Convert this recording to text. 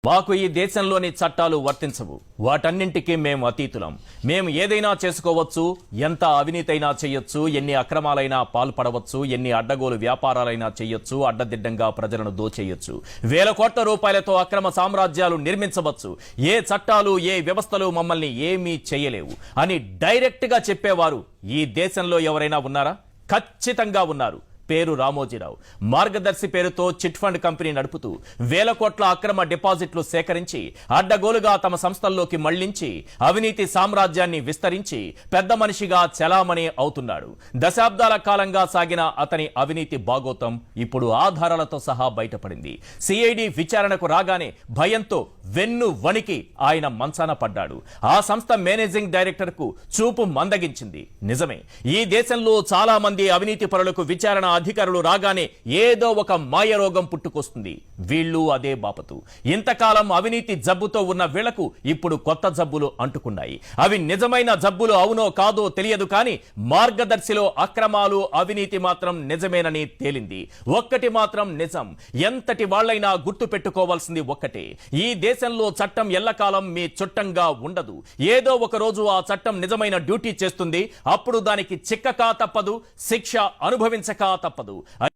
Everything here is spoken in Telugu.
మాకు ఈ దేశంలోని చట్టాలు వర్తించవు. వాటన్నింటికీ మేము అతీతులం. మేము ఏదైనా చేసుకోవచ్చు, ఎంత అవినీతైనా చేయొచ్చు, ఎన్ని అక్రమాలైనా పాల్పడవచ్చు, ఎన్ని అడ్డగోలు వ్యాపారాలైనా చేయొచ్చు, అడ్డదిడ్డంగా ప్రజలను దోచేయొచ్చు, వేల కోట్ల రూపాయలతో అక్రమ సామ్రాజ్యాలు నిర్మించవచ్చు. ఏ చట్టాలు ఏ వ్యవస్థలు మమ్మల్ని ఏమీ చేయలేవు అని డైరెక్ట్ గా చెప్పేవారు ఈ దేశంలో ఎవరైనా ఉన్నారా? ఖచ్చితంగా ఉన్నారు. పేరు రామోజీరావు. మార్గదర్శి పేరుతో చిట్ ఫండ్ కంపెనీ నడుపుతూ వేల కోట్ల అక్రమ డిపాజిట్లు సేకరించి అడ్డగోలుగా తమ సంస్థల్లోకి మళ్లించి అవినీతి సామ్రాజ్యాన్ని విస్తరించి పెద్ద మనిషిగా చలామణి అవుతున్నాడు. దశాబ్దాల కాలంగా సాగిన అతని అవినీతి బాగోతం ఇప్పుడు ఆధారాలతో సహా బయటపడింది. సిఐడి విచారణకు రాగానే భయంతో వెన్ను వణికి ఆయన మంచాన పడ్డాడు. ఆ సంస్థ మేనేజింగ్ డైరెక్టర్ కు చూపు మందగించింది. నిజమే, ఈ దేశంలో చాలా మంది అవినీతి పరులకు విచారణ అధికారులు రాగానే ఏదో ఒక మాయ రోగం పుట్టుకొస్తుంది. వీళ్ళు అదే బాపతు. ఇంతకాలం అవినీతి జబ్బుతో ఉన్న వీళ్లకు ఇప్పుడు కొత్త జబ్బులు అంటుకున్నాయి. అవి నిజమైన జబ్బులు అవునో కాదో తెలియదు, కానీ మార్గదర్శిలో అక్రమాలు అవినీతి మాత్రం నిజమేనని తేలింది. ఒక్కటి మాత్రం నిజం, ఎంతటి వాళ్లైనా గుర్తు పెట్టుకోవాల్సింది ఒక్కటే: ఈ దేశంలో చట్టం ఎల్లకాలం మీ చుట్టంగా ఉండదు. ఏదో ఒక రోజు ఆ చట్టం నిజమైన డ్యూటీ చేస్తుంది. అప్పుడు దానికి చిక్కక తప్పదు, శిక్ష అనుభవించక తప్పదు.